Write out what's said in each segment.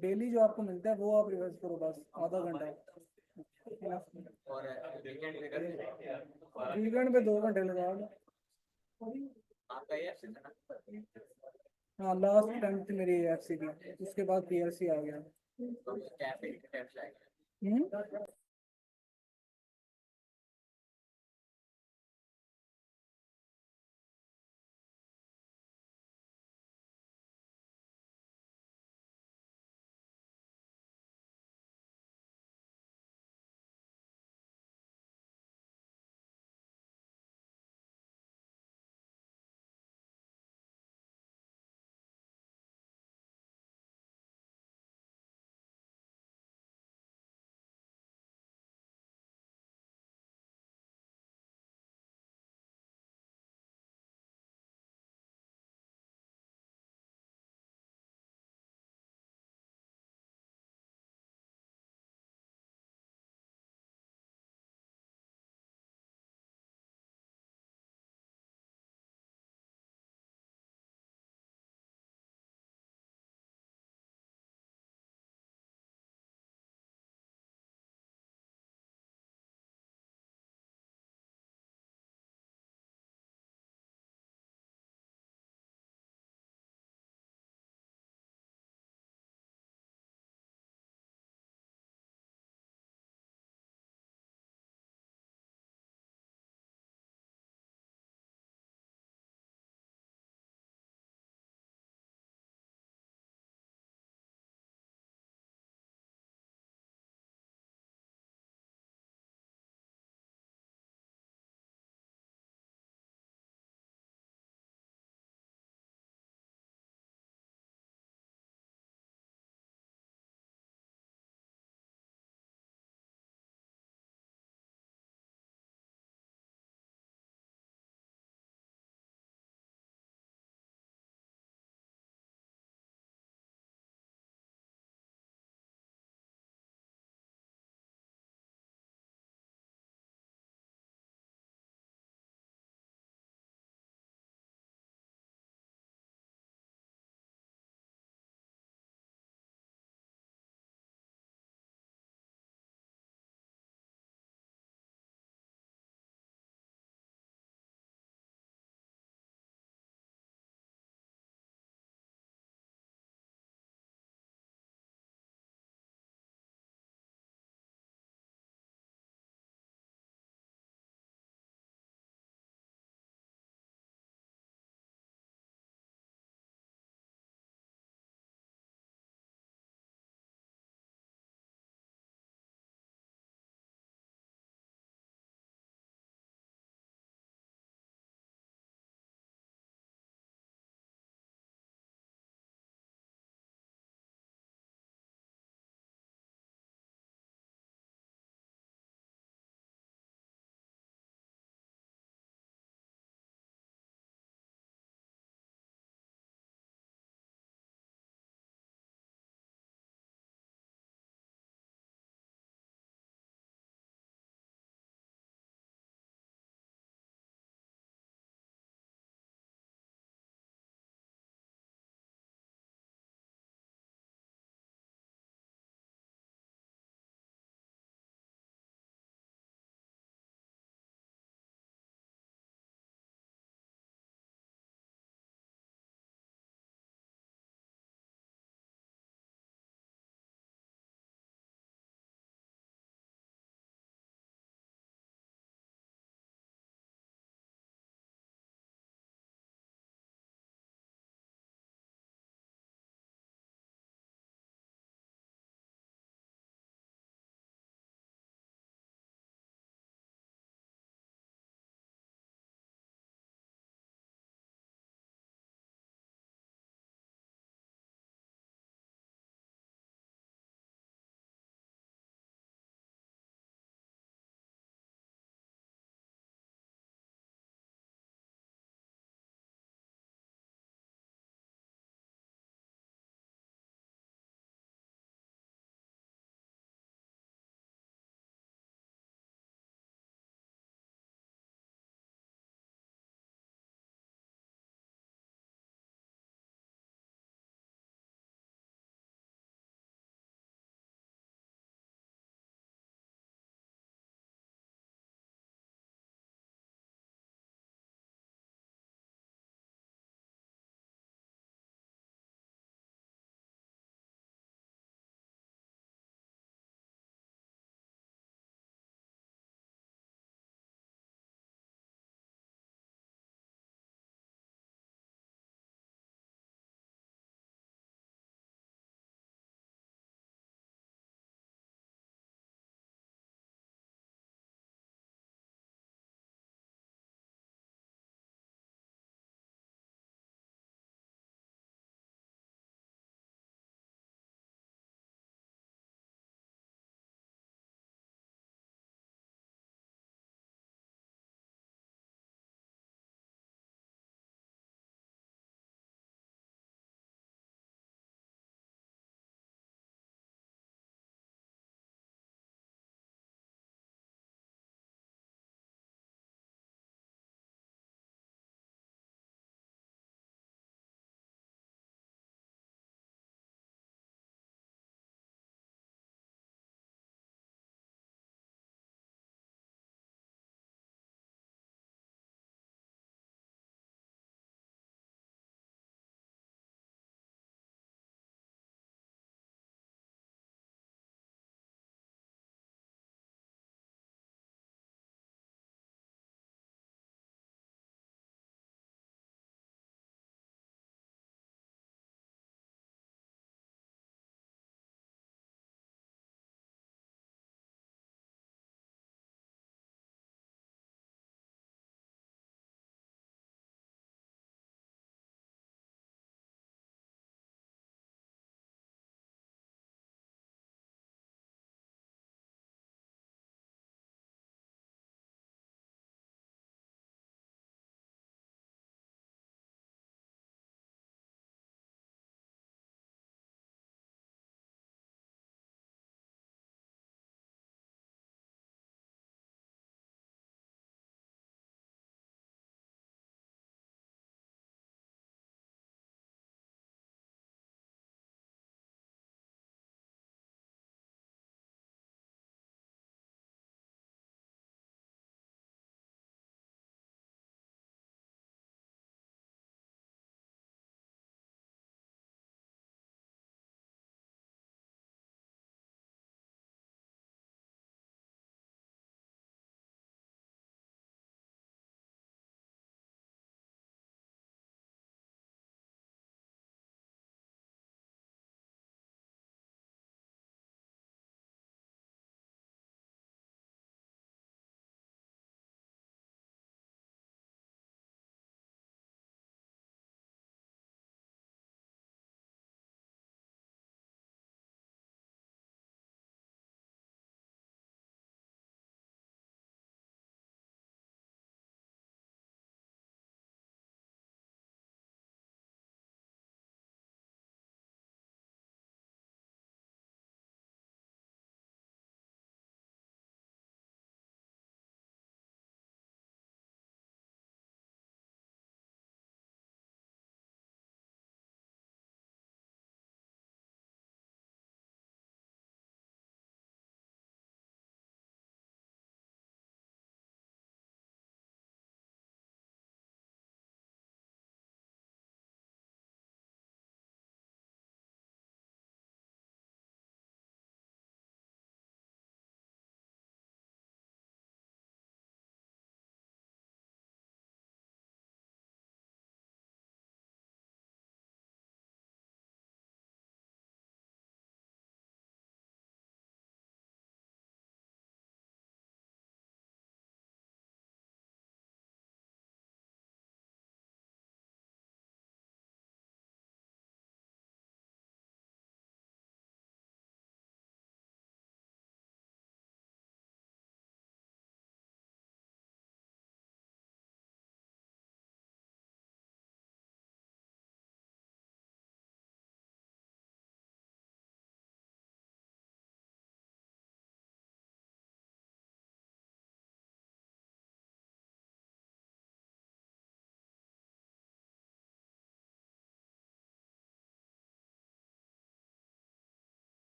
Daily जो आपको मिलता है वो आप रिवर्स करो, बस आधा घंटा। और वीकेंड पे करते हैं। वीकेंड पे 2 घंटे लगा लो। आपका ये है ना? हाँ, लास्ट टाइम थी मेरी एफसी की, उसके बाद पीएलसी आ गया। तो कैफे कैफे हम्म।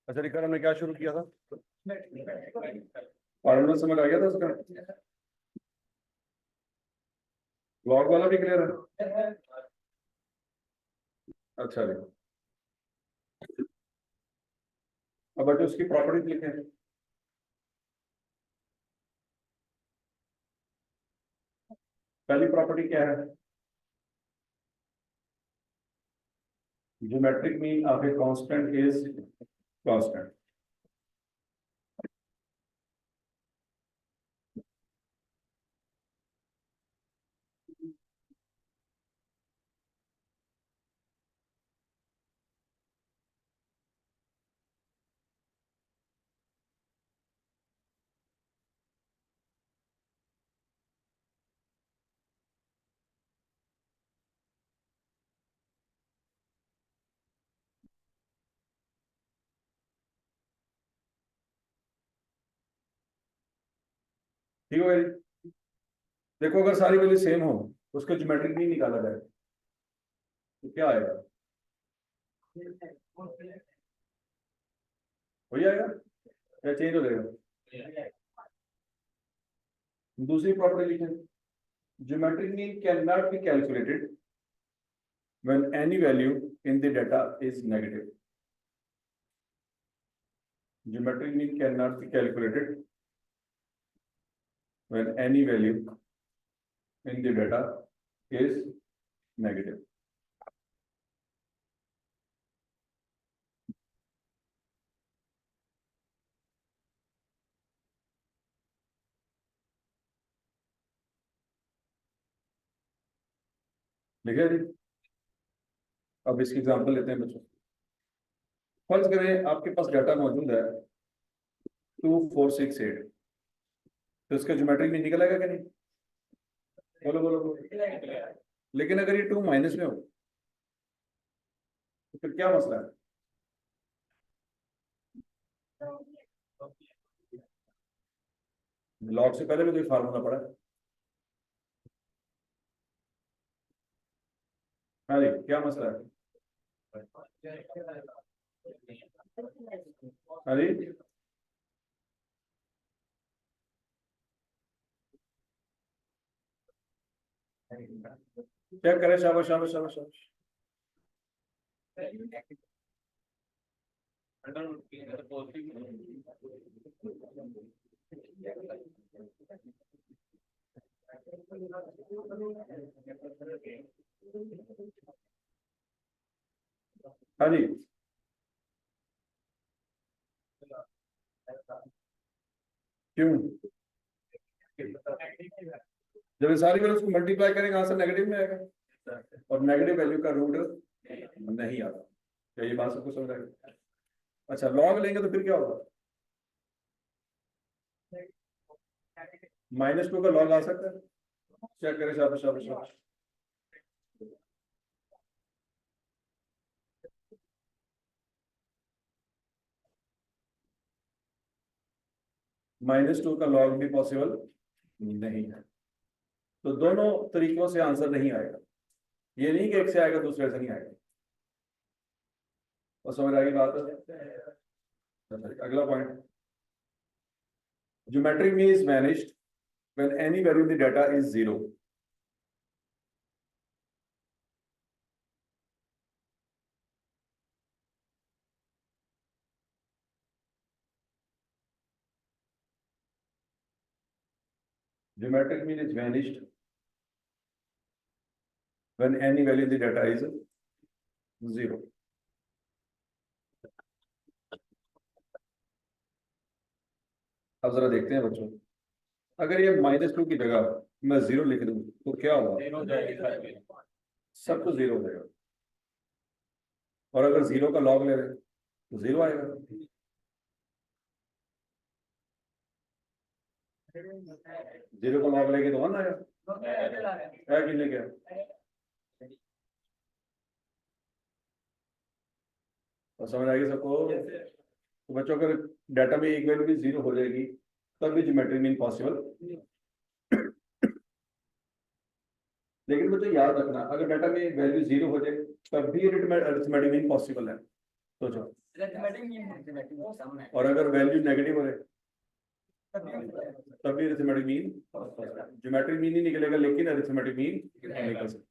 अच्छा रिकर हमने क्या शुरू किया था, फॉर्मूला समझ आ गया था उसका, लॉग वाला भी क्लियर है। अच्छा जी, अब बच्चों उसकी प्रॉपर्टी लिखें। पहली प्रॉपर्टी क्या है, geometric mean of a constant is constant. ठीक हो गई। देखो अगर सारी वैल्यू सेम हो तो उसका ज्योमेट्रिक मीन निकाला जाए तो क्या आएगा, हो जाएगा या चेंज हो जाएगा। दूसरी प्रॉपर्टी लिखें, geometric mean can not be calculated when any value in the data is negative. Geometric mean cannot be calculated when any value in the data is negative. ठीक है जी, अब इसकी एग्जांपल लेते हैं बच्चों। फर्ज करें आपके पास डाटा मौजूद है 2468, तो इसका ज्योमेट्रिक मीन निकल आएगा कि नहीं, बोलो बोलो बोलो। लेकिन अगर ये 2 माइनस में हो तो फिर क्या मसला है, लॉग से पहले भी कोई फार्मूला पड़ा है। हाँ जी, क्या मसला है, हाँ जी, चेक करें, शाबाश शाबाश शाबाश शाबाश। हाँ जी, क्यों, जब ये सारी वैल्यूज को मल्टीप्लाई करेंगे आंसर नेगेटिव में आएगा और नेगेटिव वैल्यू का रूट नहीं आता। तो ये बात सबको समझ आएगी। अच्छा लॉग लेंगे तो फिर क्या होगा, -2 का लॉग आ सकता है, चेक करें, शाबाश शाबाश शाबाश। -2 का लॉग भी पॉसिबल नहीं है, तो दोनों तरीकों से आंसर नहीं आएगा। ये नहीं कि एक से आएगा दूसरे से नहीं आएगा, और समझ आएगी बात। अगला point, geometric mean is managed when any value in the data is 0. Geometric mean is vanished when any value in the data is 0. अब जरा देखते हैं बच्चों, अगर ये -2 की जगह मैं 0 लिख दूं तो क्या होगा, सब कुछ 0 हो जाएगा, और अगर 0 का लॉग ले रहे तो 0 आएगा। 0 का लॉग लेके तो 1 आएगा, है कि नहीं, क्या तो समझ आएगी सबको। तो बच्चों अगर डाटा में एक वैल्यू भी 0 हो जाएगी तब भी ज्योमेट्रिक मीन पॉसिबल। लेकिन बच्चों याद रखना, अगर डाटा में वैल्यू 0 हो जाए तब भी अरिथमेटिक मीन पॉसिबल है। सोचो। अरिथमेटिक मीन सम है। और अगर वैल्यू नेगेटिव है तब भी तभी arithmetic mean, geometric mean he निकलेगा लेकिन अरिथमेटिक मीन निकल सकता।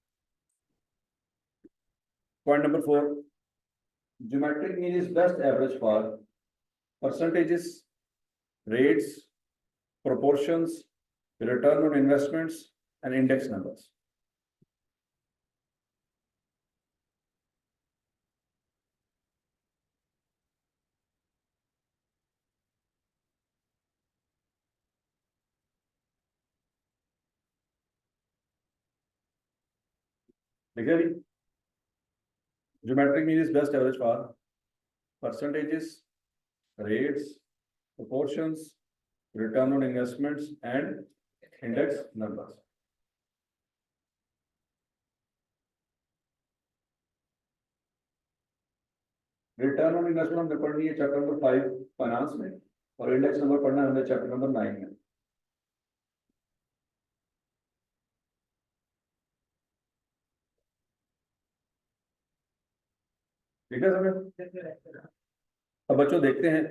Point number 4, geometric mean is best average for percentages, rates, proportions, return on investments and index numbers. ठीक है जी, geometric mean is best average for percentages, rates, proportions, return on investments and index numbers. Return on investment हमने पढ़नी है chapter number 5 finance में, और index number पढ़ना है हमने चैप्टर नंबर 9 में। ठीक है समझ। अब बच्चों देखते हैं,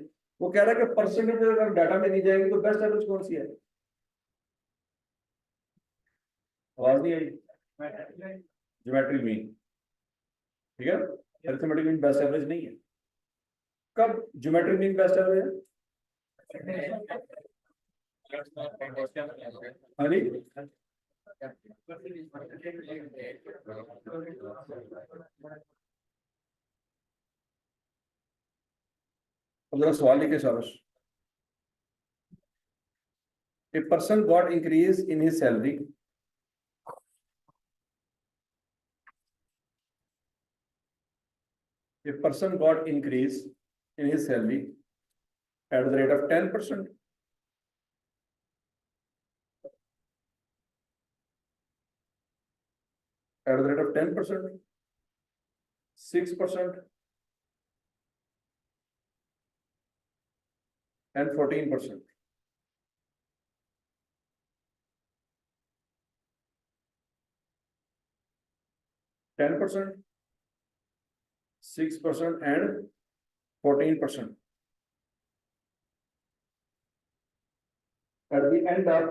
वो कह रहा है कि परसेंटेज अगर डाटा में दी जाएगी तो बेस्ट एवरेज कौन सी है? आवाज नहीं आई। ज्योमेट्रिक मीन, ठीक है, अरिथमेटिक मीन बेस्ट एवरेज नहीं है। कब ज्योमेट्रिक मीन बेस्ट एवरेज है? हाँ जी, अब जरा सवाल लिखे शाबाश। A person got increase in his salary. A person got increase in his salary at the rate of 10%. At the rate of 10%, 6%, and 14%. %, 6%, and 14%. At the end of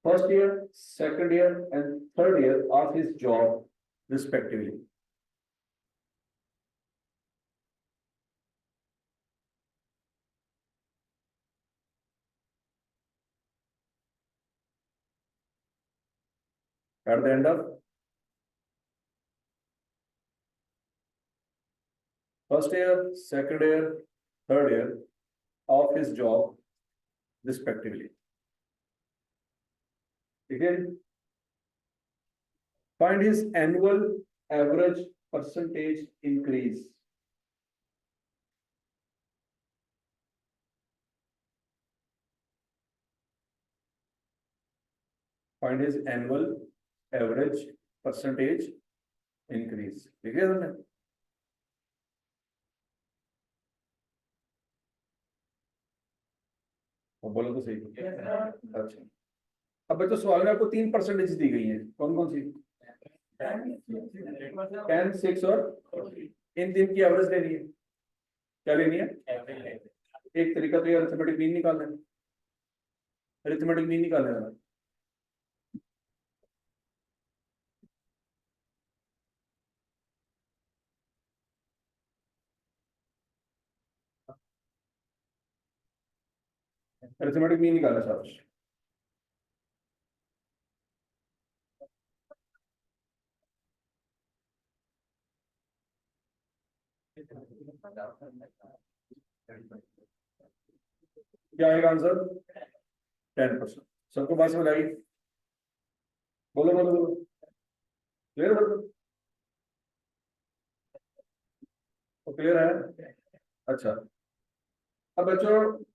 first year, second year, and third year of his job, respectively. At the end of first year, second year, third year of his job, respectively. Again, find his annual average percentage increase. Find his annual average percentage increase. ठीक है तुमने? बोलो तो सही। अच्छा, अब बच्चों सवाल में आपको 3 परसेंटेज दी गई हैं, कौन कौन सी? 10, 6 और इन 3 की एवरेज लेनी है। क्या लेनी है? एक तरीका तो ये अरिथमेटिक मीन निकालना है, अरिथमेटिक मीन निकालना है। अरिथमेटिक मीन निकालना शाबाश। क्या आएगा आंसर? 10%। सबको बात समझ आई? बोलो बोलो बोलो, क्लियर बोलो, तो क्लियर है? अच्छा, अब बच्चों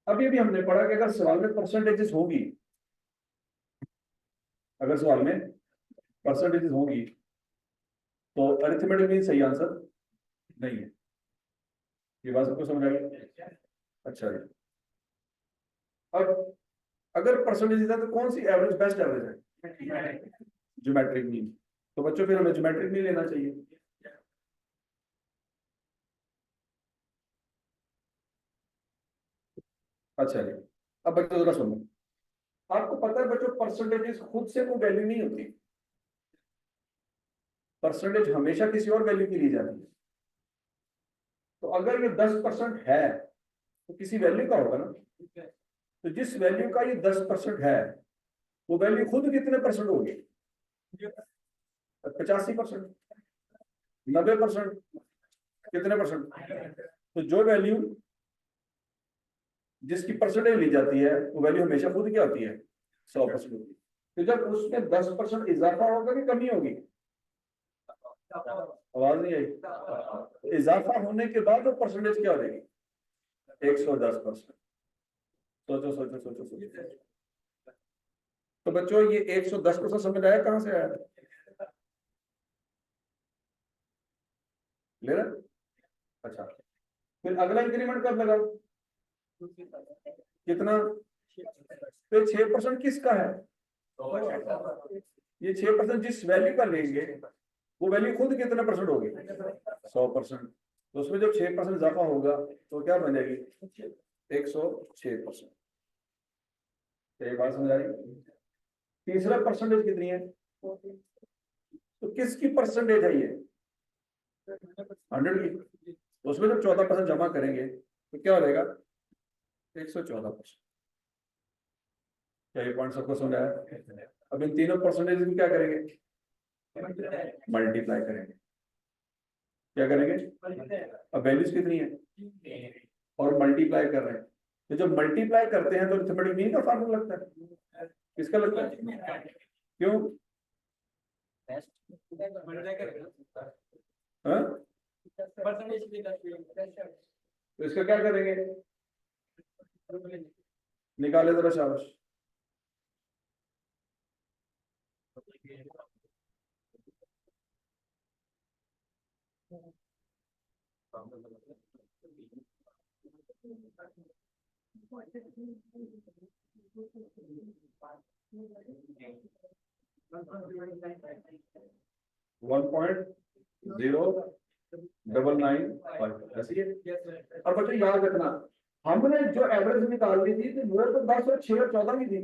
अभी भी हमने पढ़ा कि अगर सवाल में परसेंटेजेस होगी, अगर सवाल में परसेंटेजेस होगी तो अरिथमेटिक मीन सही आंसर नहीं है। ये बात सबको समझ आई? अच्छा जी, अब अगर परसेंटेज है तो कौन सी एवरेज बेस्ट एवरेज है? Geometric mean. तो बच्चों फिर हमें ज्योमेट्रिक मीन लेना चाहिए। अच्छा जी, अब बच्चों जरा सुनो, आपको पता है बच्चों परसेंटेजेस खुद से कोई वैल्यू नहीं होती, परसेंटेज हमेशा किसी और वैल्यू की ली जाती है। तो अगर ये 10% है तो किसी वैल्यू का होगा ना, तो जिस वैल्यू का ये 10% है वो वैल्यू खुद कितने परसेंट होगी? 85%, 90%, कितने परसेंट? तो जो वैल्यू जिसकी परसेंटेज ली जाती है वो वैल्यू हमेशा खुद क्या होती है? 100% होती है। तो जब उसमें 10% इजाफा होगा कि कमी होगी? आवाज नहीं आई। इजाफा होने के बाद वो परसेंटेज क्या हो जाएगी? 110%। सोचो सोचो सोचो सोचो। तो बच्चों ये 110% समझ आया कहां से आया? ले रहा? अच्छा, फिर अगला इंक्रीमेंट कब लगा? कितना? तो 6% किसका है? ये 6% जिस वैल्यू का लेंगे वो वैल्यू खुद कितने परसेंट होगी? 100%। तो उसमें जब 6% इजाफा होगा तो क्या बनेगी? 106%। एक बात समझ आई? तीसरा परसेंटेज कितनी है? तो किसकी परसेंटेज है ये? 100 की। तो उसमें जब 14% जमा करेंगे तो क्या हो जाएगा? 114%। क्या ये पॉइंट सबको समझ आया? अब इन तीनों परसेंटेज में क्या करेंगे? मल्टीप्लाई करेंगे। क्या करेंगे? अब वैल्यूज कितनी है और मल्टीप्लाई कर रहे हैं, तो जब मल्टीप्लाई करते हैं तो अरिथमेटिक मीन का फार्मूला लगता है। किसका लगता है? क्यों? हाँ? तो इसका क्या करेंगे? निकाले जरा शाबाश। वन पॉइंट 099 ऐसी है। और बच्चों याद रखना, हमने जो एवरेज निकाली थी तो वो तो 10 और 6 और 14 की थी।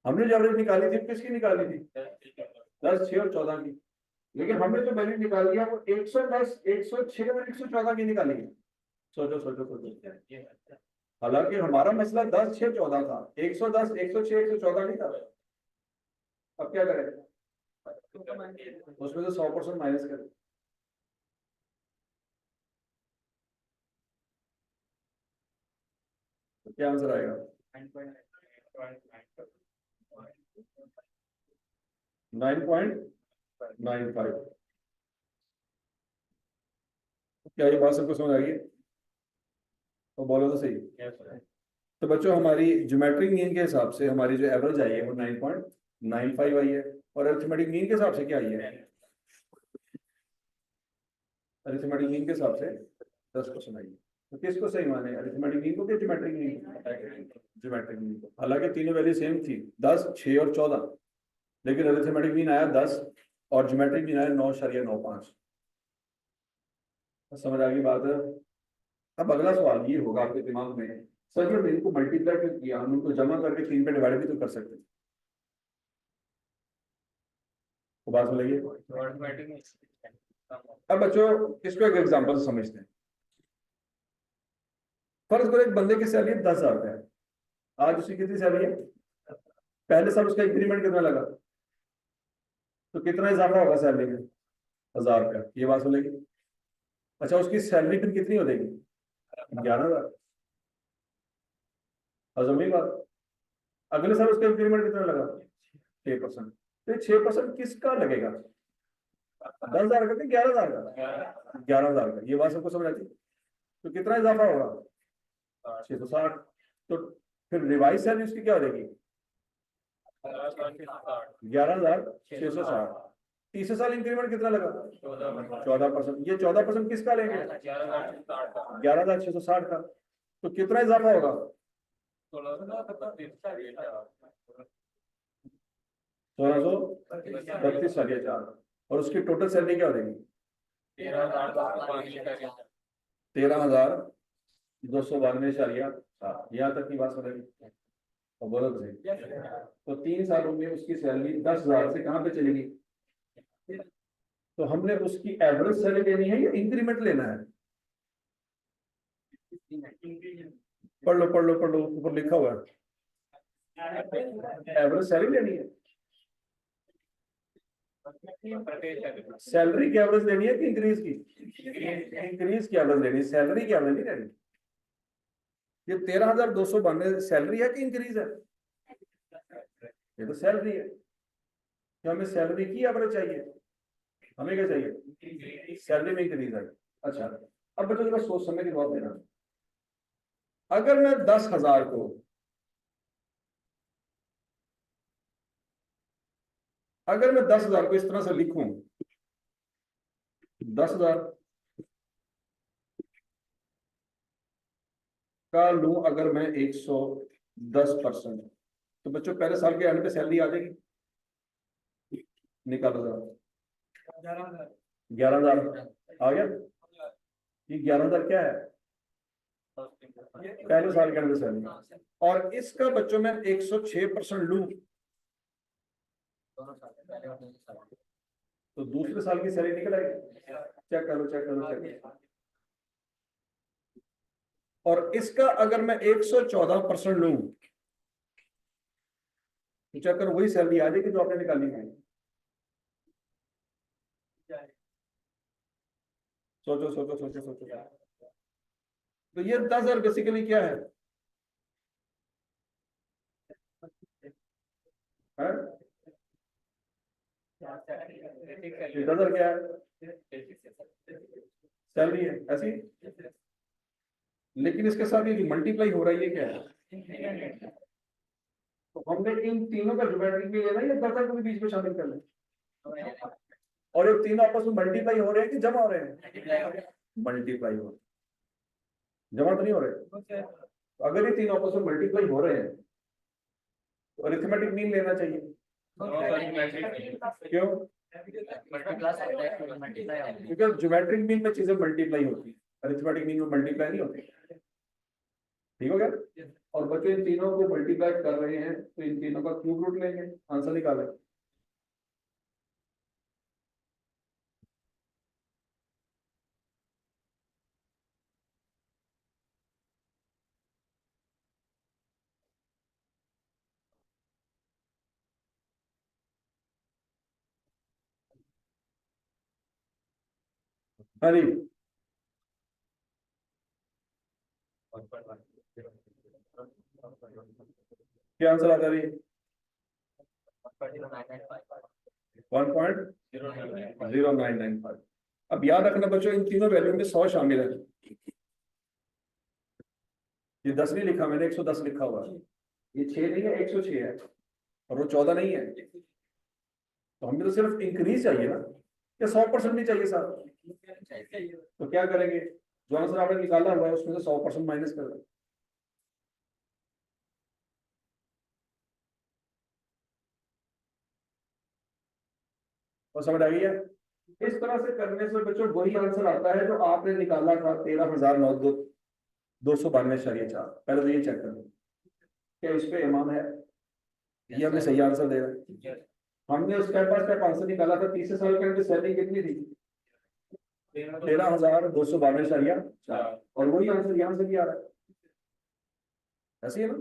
हमने जो एवरेज निकाली थी किसकी निकाली थी? 10, 6 और 14 की। लेकिन हमने जो वैल्यू निकाली है वो 110, 106 और 114 की निकाली है। सोचो सोचो सोचो। हालांकि हमारा मसला 10, 6, 14 था, 110, 106, 114 नहीं था। अब क्या करें? उसमें से 100% माइनस करें। तो क्या आंसर आएगा? 9.95। क्या ये बात सबको समझ आ गई? तो बोलो तो सही। तो बच्चों हमारी ज्योमेट्रिक मीन के हिसाब से हमारी जो एवरेज आई है वो 9.95 आई है, और अरिथमेटिक मीन के हिसाब से क्या आई है? अरिथमेटिक मीन के हिसाब से 10% आई है। तो किसको सही माने, अरिथमेटिक मीन को कि ज्योमेट्रिक मीन को? ज्योमेट्रिक मीन को। हालांकि तीनों वैल्यू सेम थी, 10, 6 और 14, लेकिन अरिथमेटिक मीन आया 10 और ज्योमेट्रिक मीन आया 9.95। समझ आ गई बात है? अब अगला सवाल ये होगा आपके दिमाग में, सर जब इनको मल्टीप्लाई क्यों किया, हम इनको जमा करके 3 पे डिवाइड भी तो कर सकते हैं। तो बात समझ लगी? अब बच्चों इसको एक एग्जांपल से समझते हैं। फर्ज करो एक बंदे की सैलरी 10,000 रुपए है, आज उसकी कितनी सैलरी है? पहले साल उसका इंक्रीमेंट कितना लगा, तो कितना इजाफा होगा सैलरी में? 1,000 रुपया। ये बात सुन लेगी? अच्छा, उसकी सैलरी फिर कितनी हो जाएगी? 11,000। हजम नहीं बात? अगले साल उसका इंक्रीमेंट कितना लगा? 6%। तो 6% किसका लगेगा? 10,000 का कि 11,000 का? 11,000 का। ये बात सबको समझ आती? तो कितना इजाफा होगा? 660। तो फिर रिवाइज सैलरी उसकी क्या हो जाएगी? 11,660। तीसरे साल इंक्रीमेंट कितना लगा? 14%। ये 14% किसका लेंगे? 11,660 का। तो कितना इजाफा होगा? 1632.4। और उसकी टोटल सैलरी क्या हो जाएगी? 13,000 292.7, यहाँ तक की बात समझेगी और बोलो तो सही। तो 3 सालों में उसकी सैलरी 10,000 से कहाँ पे चलेगी? तो हमने उसकी एवरेज सैलरी लेनी है या इंक्रीमेंट लेना है? पढ़ लो पढ़ लो पढ़ लो, ऊपर लिखा हुआ है एवरेज सैलरी लेनी है। सैलरी की एवरेज लेनी है कि इंक्रीज की? इंक्रीज की एवरेज लेनी है, सैलरी की एवरेज नहीं लेनी। ये 13,292 सैलरी है कि इंक्रीज है? ये तो सैलरी है। तो हमें सैलरी की एवरेज चाहिए, हमें क्या चाहिए? सैलरी में इंक्रीज है। अच्छा, अब बच्चों जरा सोच समझ के जवाब देना। अगर मैं 10,000 को इस तरह से लिखूं, 10,000 का लूं अगर मैं 110%, तो बच्चों पहले साल के एंड पे सैलरी आ जाएगी। निकालो जरा। 11,000 आ गया। ये 11,000 क्या है? पहले साल के एंड पे सैलरी। और इसका बच्चों में 106% लूं तो दूसरे साल की सैलरी निकल आएगी। चेक करो चेक करो चेक करो। और इसका अगर मैं 114% लूं तो चेक करो, वही सैलरी आ जाएगी जो आपने निकाली है। सोचो सोचो सोचो सोचो। तो ये 10,000 बेसिकली क्या है? है? 10,000 क्या है? सैलरी है ऐसी। लेकिन इसके साथ ये जो मल्टीप्लाई हो रहा है ये क्या है? तो हमने इन तीनों का ज्योमेट्रिक भी लेना है या 10,000 को भी बीच में शामिल कर लें? और ये तीनों आपस में मल्टीप्लाई हो रहे हैं कि जमा हो रहे हैं? मल्टीप्लाई हो रहे हैं, जमा तो नहीं हो रहे। तो अगर ये तीनों आपस में मल्टीप्लाई हो रहे हैं तो अरिथमेटिक मीन लेना चाहिए। क्यों? क्योंकि ज्योमेट्रिक मीन में चीजें मल्टीप्लाई होती है, अरिथमेटिक मीन में मल्टीप्लाई नहीं होती। ठीक हो गया? और बच्चे इन तीनों को मल्टीप्लाई कर रहे हैं तो इन तीनों का क्यूब रूट लेंगे, आंसर निकालें। हाँ जी, क्या आंसर आता है? 1.0995। अब याद रखना बच्चों, इन तीनों वैल्यू में 100 शामिल है। ये 10 नहीं लिखा मैंने, 110 लिखा हुआ है। ये 6 नहीं है, 106 है। और वो 14 नहीं है। तो हमें तो सिर्फ इंक्रीज चाहिए ना, या 100% नहीं चाहिए सर? तो क्या करेंगे? जो आंसर आपने निकाला हुआ है उसमें से 100% माइनस कर दें। और समझ आ गई है? इस तरह से करने से बच्चों वही आंसर आता है जो आपने निकाला था, 13,292.4। पहले तो ये चेक कर लो क्या इस पे इमाम है, ये हमें सही आंसर दे रहा है। हमने स्टेप बाय स्टेप आंसर निकाला था। तीसरे साल के अंदर सैलरी कितनी थी? 13,292.4। और वही आंसर यहाँ से भी आ रहा है, ऐसे ही है ना?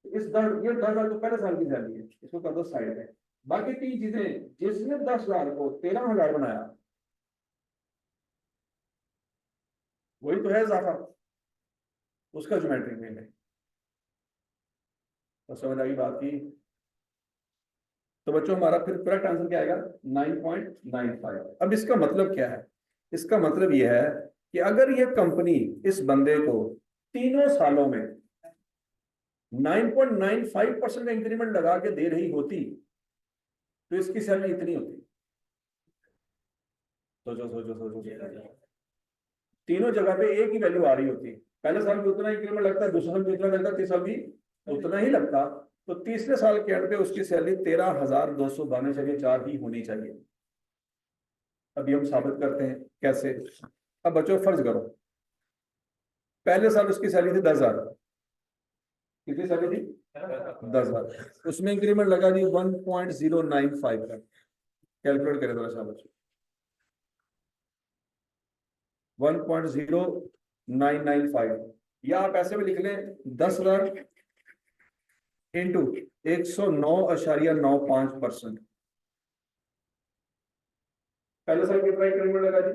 इस 10,000 तो पहले साल की सैलरी है, इसको कर दो साइड में। बाकी 3 चीजें, जिसने 10,000 को 13,000 बनाया वही तो है इजाफा, उसका ज्योमेट्रिक मीन है। तो समझ आ गई बात की? तो बच्चों हमारा फिर करेक्ट आंसर क्या आएगा? 9.95। अब इसका मतलब क्या है? इसका मतलब यह है कि अगर ये कंपनी इस बंदे को तीनों सालों में 9.95% इंक्रीमेंट लगा के दे रही होती तो इसकी सैलरी इतनी होती। सोचो सोचो सोचो सोचो। तीनों जगह पे एक ही वैल्यू आ रही होती। पहले साल भी उतना इंक्रीमेंट लगता है, दूसरे साल भी उतना लगता है, तीसरे साल भी उतना ही लगता। तो तीसरे साल के एंड पे उसकी सैलरी 13,292.4 ही होनी चाहिए। अभी हम साबित करते हैं कैसे। अब बच्चों फर्ज करो पहले साल उसकी सैलरी थी 10,000, कितनी सैलरी थी 10,000, उसमें इंक्रीमेंट लगा दी 1.095 का, कैलकुलेट करें थोड़ा सा बच्चों, 1.0995, या आप ऐसे भी लिख लें 10,000 इंटू 109.95%। पहले साल कितना इंक्रीमेंट लगा जी,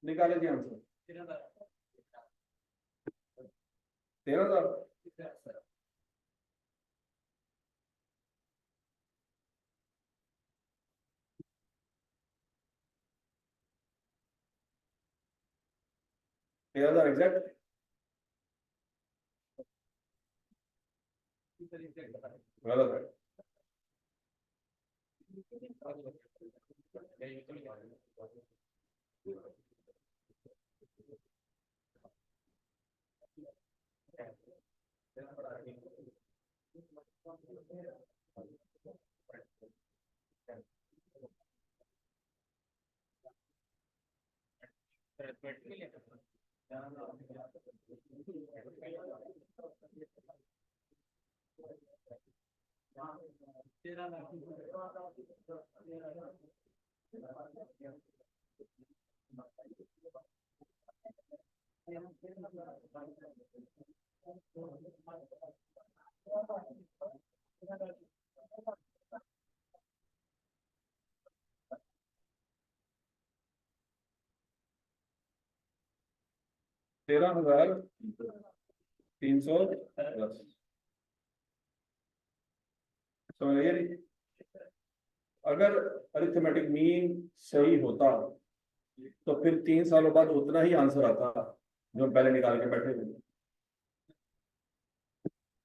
निकाले जी आंसर 13,000। एग्जैक्ट, गलत है। तेरह हजार 310, समझ आइए नहीं। अगर अरिथमेटिक मीन सही होता तो फिर 3 सालों बाद उतना ही आंसर आता जो हम पहले निकाल के बैठे थे।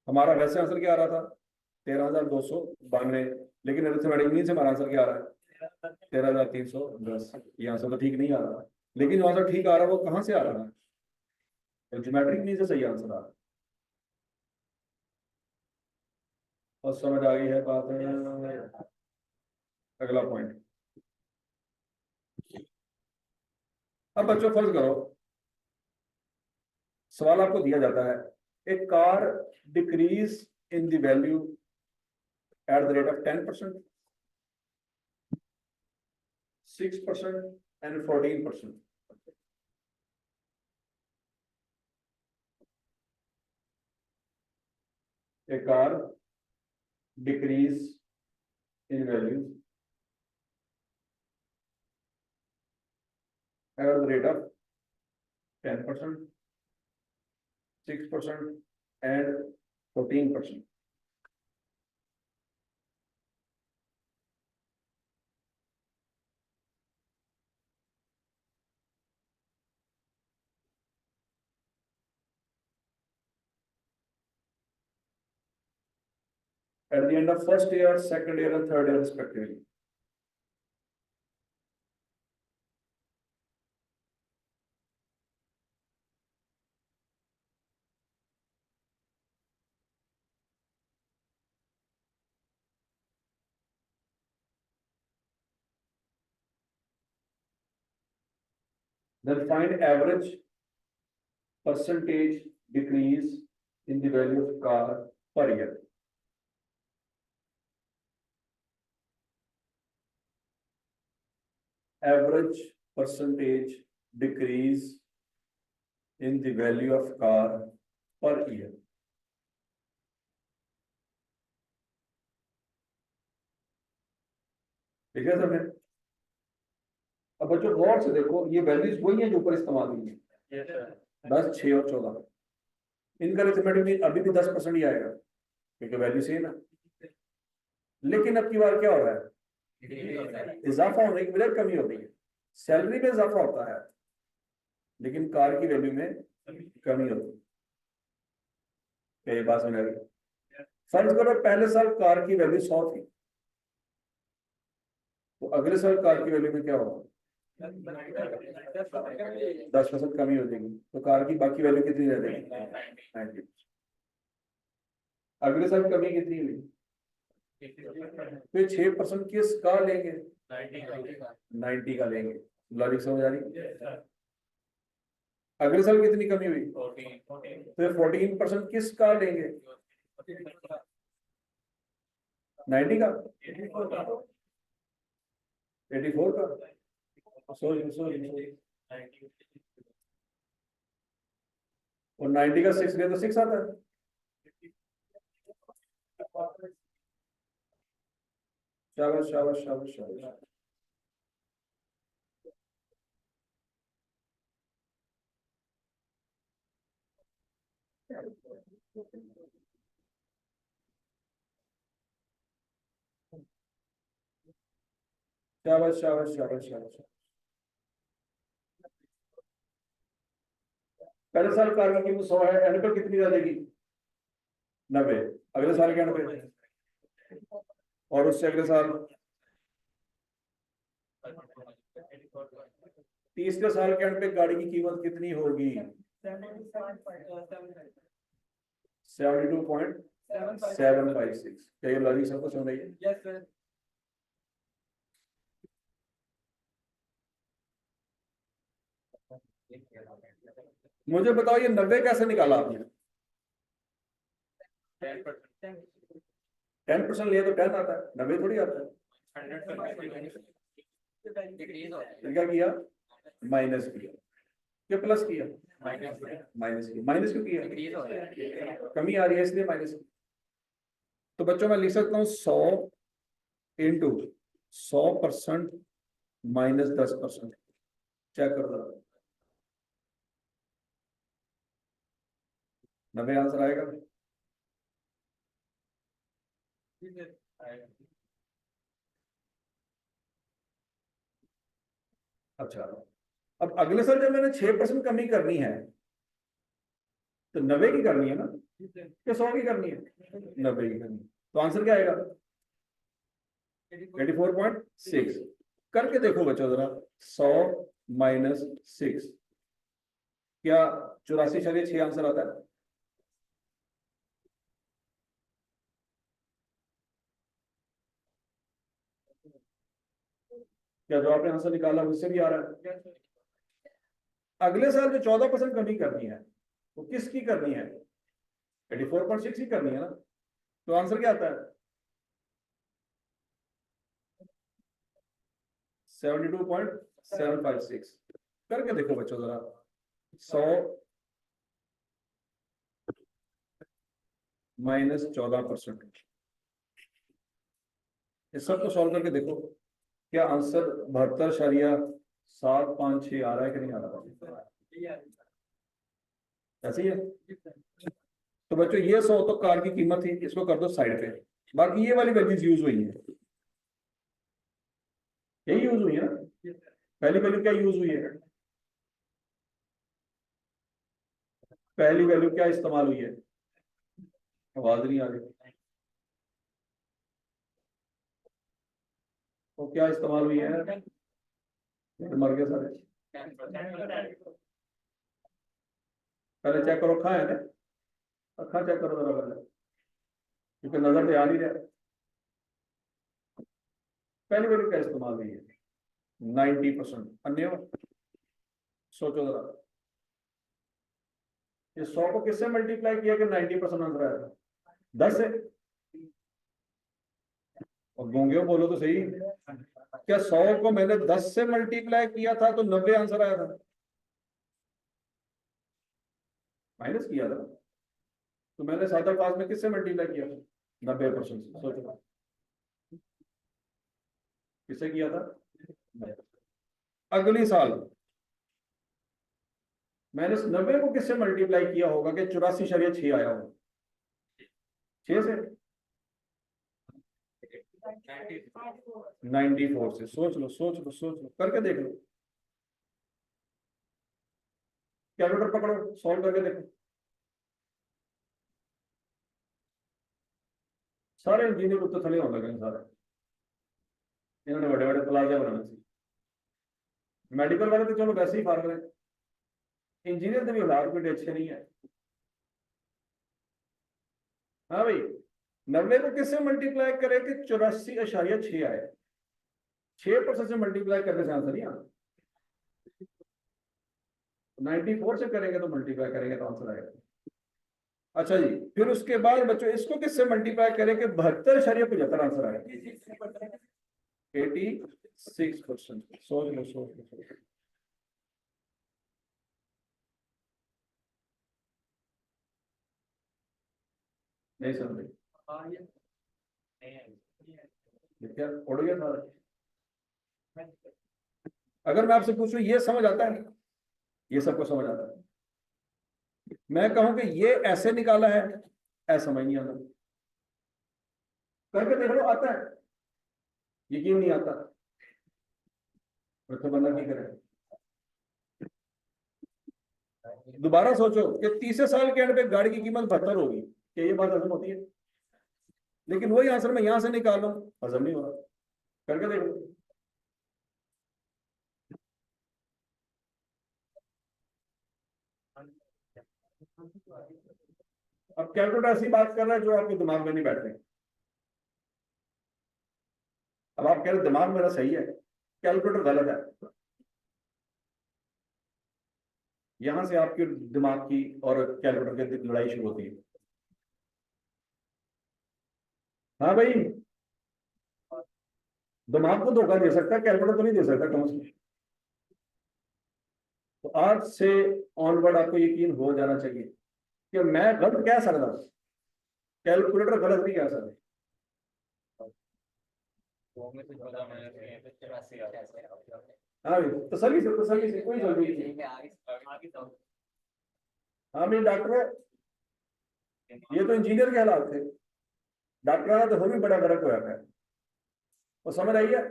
हमारा वैसे आंसर क्या आ रहा था 13,292, लेकिन अरिथमेटिक मीन से हमारा आंसर क्या आ रहा है 13,310। ये आंसर तो ठीक नहीं आ रहा, लेकिन जो आंसर ठीक आ रहा है वो कहाँ से आ रहा है, ज्योमेट्रिक मीन से सही आंसर आ रहा है। और समझ आ गई है बात। अगला पॉइंट, अब बच्चों फर्ज करो सवाल आपको दिया जाता है a car decrease in the value at the rate of 10%, 6% and 14%। a car decrease in value at the rate of 10%, 6%, and 14%. At the end of first year, second year, and third year respectively. Then find average percentage decrease in the value of car per year. Average percentage decrease in the value of car per year. ठीक है सबने? अब बच्चों गौर से देखो, ये values वही है जो ऊपर इस्तेमाल हुई है, 10, 6 और 14। इनका अरिथमेटिक में अभी भी 10% ही आएगा क्योंकि वैल्यू सेम है। लेकिन अब की बार क्या हो रहा है, इजाफा होने की बजाय कमी हो रही है। सैलरी में इजाफा होता है लेकिन कार की वैल्यू में कमी होती है। क्या ये बात समझ आ गई? फर्ज करो पहले साल कार की वैल्यू 100 थी, तो अगले साल कार की वैल्यू में क्या होगा, 10% कमी हो जाएगी, तो कार की बाकी वैल्यू कितनी रह जाएगी, 90। अगले साल कमी कितनी हुई, तो 6% किस का लेंगे, 90 का लेंगे। लॉजिक समझ आ रही? अगले साल कितनी कमी हुई, तो 14% किस का लेंगे, 90 का, 84 का। सोच और 90 का 6 गया तो 6 आता है। शाबाश शाबाश शाबाश शाबाश। शाबाश शाबाश शाबाश शाबाश। पहले साल कार की कीमत 100 है, एंड पर कितनी आ जाएगी, 90। अगले साल के एंड पे और उससे अगले साल, तीसरे साल के एंड पे गाड़ी की कीमत कितनी होगी, 72.756। क्या ये लॉजिक सबको समझ आई? Yes sir. मुझे बताओ ये 90 कैसे निकाला आपने? 10% लिया तो 10 आता है, 90 थोड़ी आता है। क्या किया, माइनस किया, क्या प्लस किया, माइनस किया। माइनस क्यों किया, कमी आ रही है इसलिए माइनस। तो बच्चों मैं लिख सकता हूँ 100 इंटू 100% माइनस 10%। चेक कर दो, 90 आंसर आएगा। अच्छा, अब अगले साल जब मैंने 6% कमी करनी है तो 90 की करनी है ना, क्या 100 की करनी है, 90 की करनी है। तो आंसर क्या आएगा, 84.6। करके देखो बच्चों जरा, 100 माइनस 6 क्या 84.6 आंसर आता है? क्या जो आपने आंसर निकाला उससे भी आ रहा है? अगले साल जो 14% कमी करनी है वो किसकी करनी है, 84.6 ही करनी है ना। तो आंसर क्या आता है, 72.756। करके देखो बच्चों जरा, 100 -14%। इस सब को सॉल्व करके देखो क्या आंसर 72.756 आ रहा है कि नहीं आ रहा। ऐसे ही है। तो बच्चों ये 100 तो कार की कीमत थी, इसको कर दो साइड पे, बाकी ये वाली वैल्यूज यूज हुई है, यही यूज हुई है ना। पहली वैल्यू क्या यूज हुई है, पहली वैल्यू क्या इस्तेमाल हुई है, आवाज नहीं आ रही, तो क्या इस्तेमाल हुई है, मर गए सारे। पहले चेक करो, अखा है ना, अखा चेक करो जरा पहले, क्योंकि नजर तो आ नहीं रहा। पहली वैल्यू क्या इस्तेमाल हुई है, 90%। अन्य सोचो जरा, ये 100 को किससे मल्टीप्लाई किया कि 90% आंसर आया, 10 से। और गूंगे बोलो तो सही, क्या 100 को मैंने 10 से मल्टीप्लाई किया था तो 90 आंसर आया था, माइनस किया था, तो मैंने सादा पास में किससे मल्टीप्लाई किया था, 90% से। सोचो किससे किया था। अगली साल मैंने 90 को किससे मल्टीप्लाई किया होगा कि 84.6 आया होगा, 6 से, 94 से। सोच लो सोच लो सोच लो, करके देख लो, कैलकुलेटर पकड़ो, सॉल्व करके देखो। सारे इंजीनियर उत्तर थले होने लगे सारे, इन्होंने बड़े बड़े प्लाजा बनाने से। मेडिकल वाले तो चलो वैसे ही फार्मर है, इंजीनियर के भी हालात कोई अच्छे नहीं है। हाँ भाई, 90 को किससे मल्टीप्लाई करें कि 84.6 आए, 6% से मल्टीप्लाई करने से आंसर नहीं आना। 94 से करेंगे तो मल्टीप्लाई करेंगे तो आंसर आएगा। अच्छा जी, फिर उसके बाद बच्चों इसको किससे मल्टीप्लाई करें कि 72.75 आंसर आएगा, 86%। सोच लो सोच लो। नहीं समझे, क्या उड़ गया सारा। अगर मैं आपसे पूछूं ये समझ आता है, ये सबको समझ आता है, मैं कहूं कि ये ऐसे निकाला है, ऐसा समझ नहीं आता, करके देख लो आता है, यकीन नहीं आता, तो बंदा नहीं करे। दोबारा सोचो कि 30 साल के एंड पे गाड़ी की कीमत 72 होगी, क्या ये बात हजम होती है, लेकिन वही आंसर मैं यहां से निकाल रहा हूं, हजम नहीं हो रहा, करके देखो। अब कैलकुलेटर ऐसी बात कर रहा है जो आपके दिमाग में नहीं बैठ रही। अब आप कह रहे दिमाग मेरा सही है, कैलकुलेटर गलत है, यहां से आपके दिमाग की और कैलकुलेटर की लड़ाई शुरू होती है। हाँ भाई, दिमाग को धोखा दे सकता है, कैलकुलेटर तो नहीं दे सकता कम से कम। तो आज से ऑनवर्ड आपको यकीन हो जाना चाहिए कि मैं गलत कह सकता, कैलकुलेटर गलत नहीं कह सकता। हाँ भाई, तसल्ली से कोई जल्दी नहीं। हाँ भाई डॉक्टर, ये तो इंजीनियर के हालात थे, डॉक्टर का तो और भी बड़ा फर्क हुआ है। वो समझ आई है,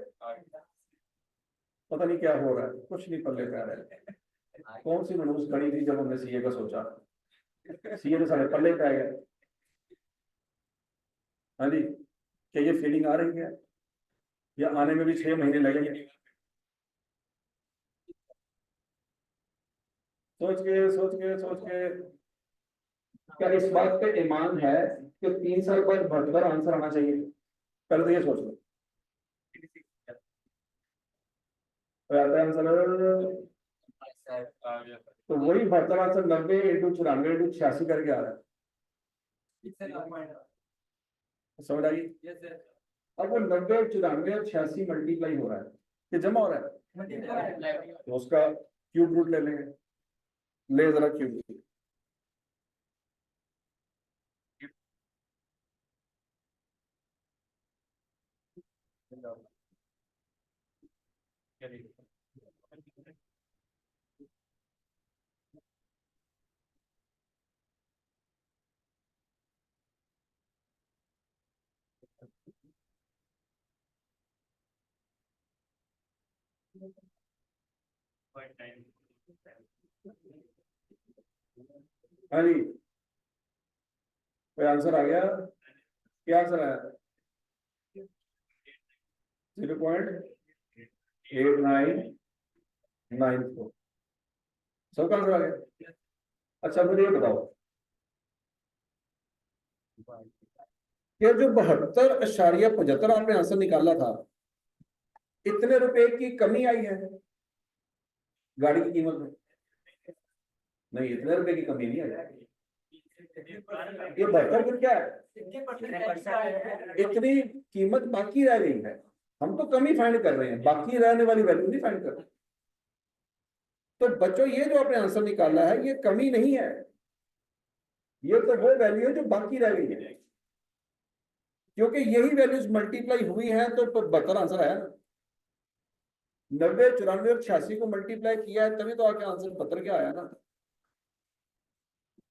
पता नहीं क्या हो रहा है, कुछ नहीं पल्ले पै रहा है। कौन सी मनूस खड़ी थी जब हमने सीए का सोचा, सीए तो सारे पल्ले पै गए। हाँ जी, क्या ये फीलिंग आ रही है, या आने में भी 6 महीने लगेंगे। सोच के क्या इस बात पे ईमान है कि 3 साल बाद 72 आंसर आना चाहिए, पहले तो ये सोच लो। तो आता है आंसर, तो वही 72 आंसर 90 इंटू 94 इंटू 86 करके आ रहा है, समझ आई। अब वो 90 94 और 86 मल्टीप्लाई हो रहा है, ये जमा हो रहा है, तो उसका क्यूब रूट ले लेंगे, ले जरा क्यूब। हाँ जी, कोई आंसर आ गया? क्या आंसर आया? 0.8994। सबका आंसर आ गया? अच्छा मुझे ये बताओ कि जो 72.75 आपने आंसर निकाला था, इतने रुपए की कमी आई है गाड़ी की कीमत में? नहीं, इतने रुपए की कमी नहीं आई। ये 72 क्या है? इतनी कीमत बाकी रह गई है। हम तो कमी फाइंड कर रहे हैं, बाकी रहने वाली वैल्यू नहीं फाइंड कर रहे। तो बच्चों ये जो आपने आंसर निकाला है ये कमी नहीं है, ये तो वो वैल्यू है जो बाकी रह गई है, क्योंकि यही वैल्यूज मल्टीप्लाई हुई है तो 72 आंसर आया ना। 90, 94 और 86 को मल्टीप्लाई किया है तभी तो आपके आंसर 72 क्या आया ना।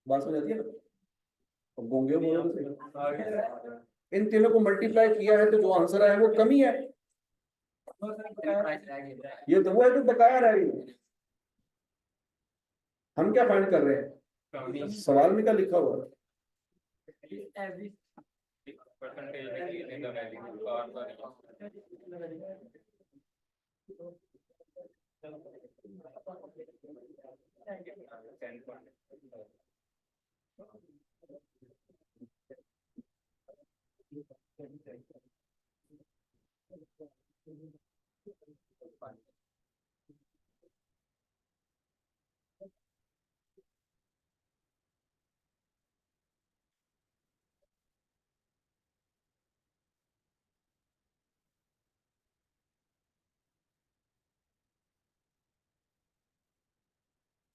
बात समझ आती है ना? अब गूंगे बोलो तो सही। इन तीनों को मल्टीप्लाई किया है तो जो आंसर आया वो कमी है। ये तो वो है जो बकाया रह गई। हम क्या फाइंड कर रहे हैं? सवाल में क्या लिखा हुआ है?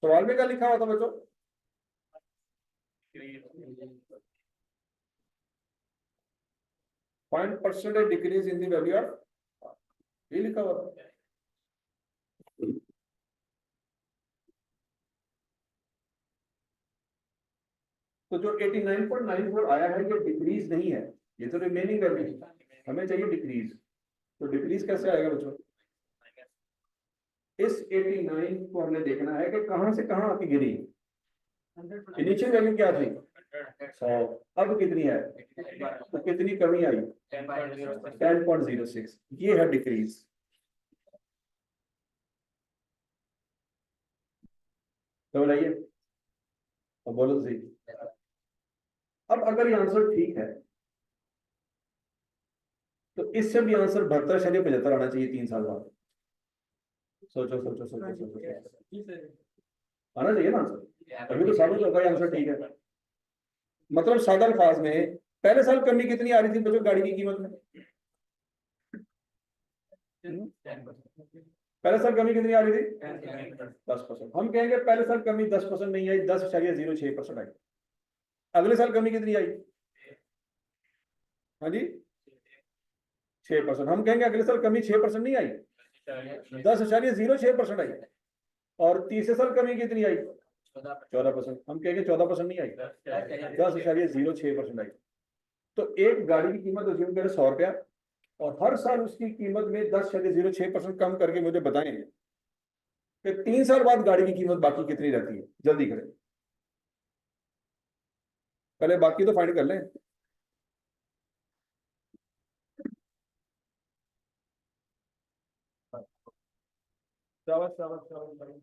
सवाल में क्या लिखा हुआ था बच्चों? Find percentage decrease in the value of, ये लिखा हुआ था। तो जो 89.94 आया है ये डिक्रीज नहीं है, ये तो रिमेनिंग वैल्यू, हमें चाहिए डिक्रीज। तो डिक्रीज कैसे आएगा बच्चों? इस 89 को हमने देखना है कि कहां से कहां आके गिरी। इनिशियल वैल्यू क्या थी? 100, अब कितनी है? तो कितनी कमी आई? 10.06, ये है डिक्रीज। तो बताइए, अब बोलो तो सही। अब अगर ये आंसर ठीक है तो इससे भी आंसर 72.75 आना चाहिए 3 साल बाद। सोचो सोचो सोचो सोचो, आना चाहिए ना आंसर, अभी तो साबित होगा ये आंसर ठीक है। मतलब सादा अल्फाज में पहले साल कमी कितनी आ रही थी बच्चों गाड़ी की कीमत में? पहले साल कमी कितनी आ रही थी? 10%। हम कहेंगे पहले साल कमी 10% नहीं आई, 10.06% आई। अगले साल कमी कितनी आई? हाँ जी, 6%। हम कहेंगे अगले साल कमी 6% नहीं आई, 10.06% आई। और तीसरे साल कमी कितनी आई? 14%। हम कहेंगे 14% नहीं आई, 10.06% आई। तो एक गाड़ी की कीमत अज्यूम करें 100 रुपया, और हर साल उसकी कीमत में 10.06% कम करके मुझे बताएं कि 3 साल बाद गाड़ी की कीमत बाकी कितनी रहती है। जल्दी करें, पहले बाकी तो फाइंड कर लें। शाबाश शाबाश शाबाश।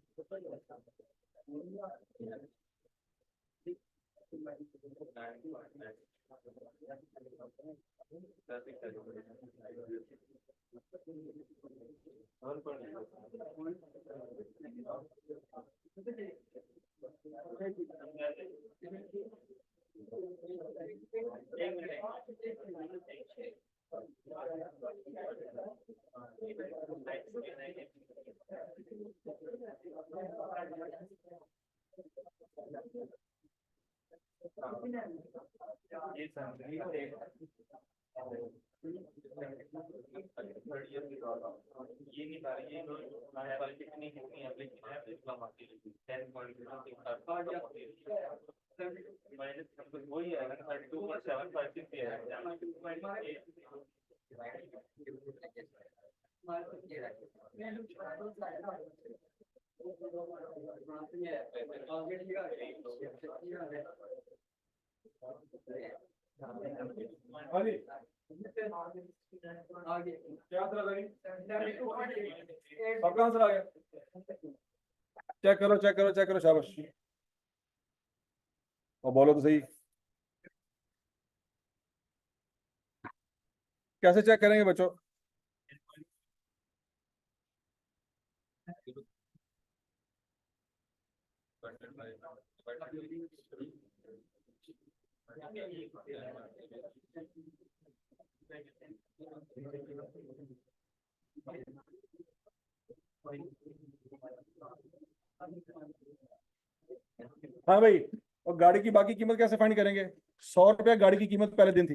ये नहीं पा रही है हमारे वाले कितनी कितनी एवरेज है कम आती है 10.6 माइनस वही है 32.756 है क्या आंसर आ गया? सबका आंसर आ गया? चेक करो शाबाश। और बोलो तो सही, कैसे चेक करेंगे बच्चों? हाँ भाई, और गाड़ी की बाकी कीमत कैसे फाइंड करेंगे? 100 रुपया गाड़ी की कीमत पहले दिन थी,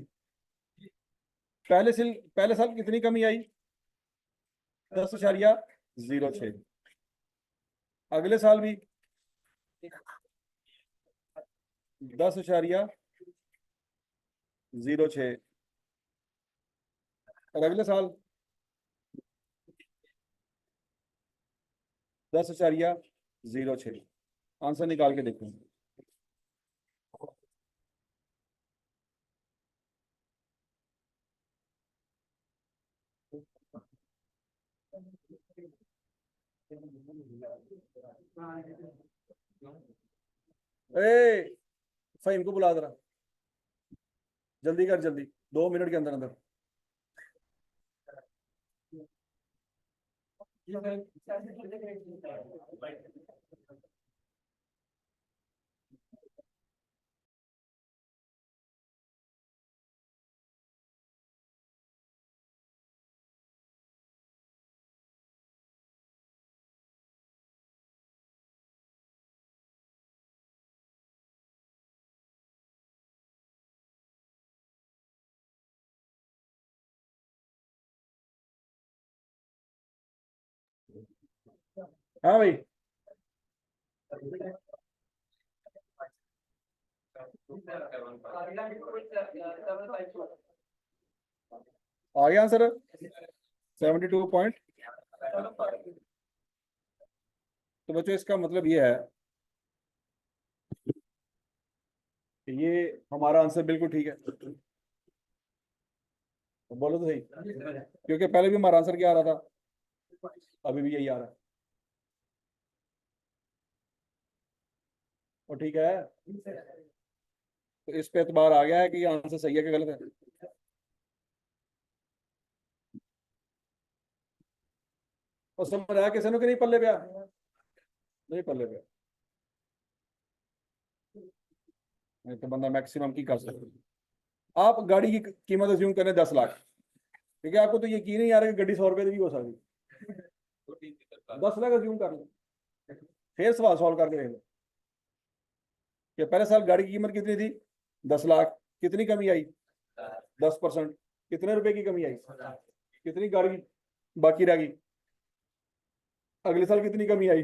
पहले साल कितनी कमी आई? 10.06। अगले साल भी 10.06 और अगले साल 10.06। आंसर निकाल के देखो। ए फहीम को बुला जरा, जल्दी कर, जल्दी 2 मिनट के अंदर अंदर। हाँ भाई, आ गया आंसर 72 पॉइंट। तो बच्चों इसका मतलब ये है कि ये हमारा आंसर बिल्कुल ठीक है। तो बोलो तो सही, क्योंकि पहले भी हमारा आंसर क्या आ रहा था, अभी भी यही आ रहा है। और ठीक है, तो इस पे एतबार आ गया है कि ये आंसर सही है कि गलत है। और समझ आया किसी ने कि नहीं पल्ले पे? नहीं पल्ले पे, नहीं तो बंदा मैक्सिमम की कर सकता। आप गाड़ी की कीमत अज्यूम करें 10 लाख, ठीक है? आपको तो यकीन नहीं आ रहा कि गाड़ी 100 रुपए की हो सकती, 10 लाख अज्यूम कर लो, फिर सवाल सॉल्व करके देख लो कि पहले साल गाड़ी की कीमत कितनी थी? 10 लाख। कितनी कमी आई? 10%। कितने रुपए की कमी आई? कितनी गाड़ी बाकी रह गई? अगले साल कितनी कमी आई?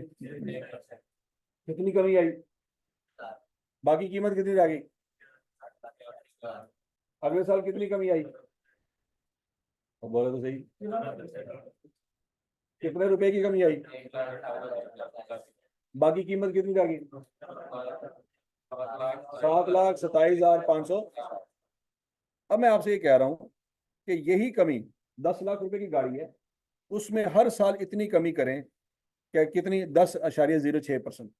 कितनी कमी आई? बाकी कीमत कितनी रह गई? अगले साल कितनी कमी आई? बोलो तो सही, कितने रुपए की कमी आई? बाकी कीमत कितनी रह गई? 7,27,500। अब मैं आपसे ये कह रहा हूं कि यही कमी 10 लाख रुपए की गाड़ी है, उसमें हर साल इतनी कमी करें, क्या कितनी? 10.06%।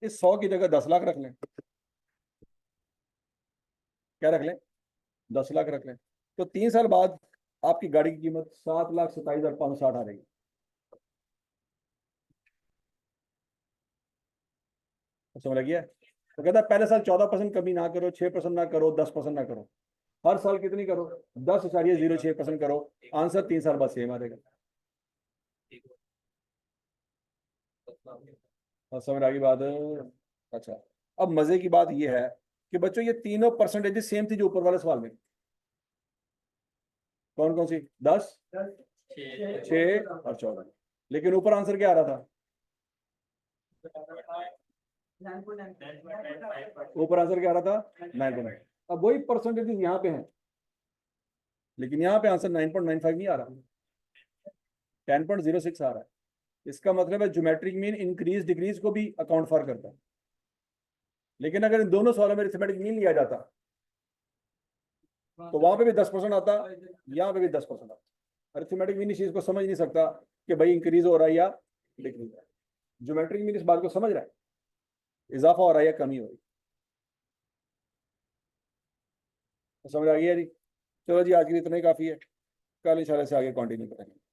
इस 100 की जगह 10 लाख रख लें। क्या रख लें? 10 लाख रख लें। तो 3 साल बाद आपकी गाड़ी की कीमत 7,27,560 आ जाएगी। समझ लगी? तो कहता है पहले साल 14% कमी ना करो, 6% ना करो, 10% ना करो, हर साल कितनी करो? 10.06% करो। आंसर 3 साल बाद सेम आ जाएगा। समझ आ गई बात? अच्छा, अब मजे की बात यह है कि बच्चों ये तीनों परसेंटेज सेम थी जो ऊपर वाले सवाल में। कौन कौन सी? 10, 6 और 14। लेकिन ऊपर आंसर क्या आ रहा था? ऊपर आंसर क्या आ रहा था? 9.9। अब वही परसेंटेज यहाँ पे हैं, लेकिन यहाँ पे आंसर 9.95 नहीं आ रहा, 10.06 आ रहा है। इसका मतलब है ज्योमेट्रिक मीन इंक्रीज डिक्रीज को भी अकाउंट फॉर करता है। लेकिन अगर इन दोनों सवालों में अरिथमेटिक मीन लिया जाता तो वहां पे भी 10% आता, यहाँ पे भी 10% आता। अरिथमेटिक मीन इस चीज को समझ नहीं सकता कि भाई इंक्रीज हो रहा है या डिक्रीज हो रहा है। ज्योमेट्रिक मीन इस बात को समझ रहा है, इजाफा हो रहा है या कमी हो रही है। समझ आ गया जी? चलो जी, आज के लिए इतना ही काफी है। कल इंशाल्लाह से आगे कंटिन्यू करेंगे।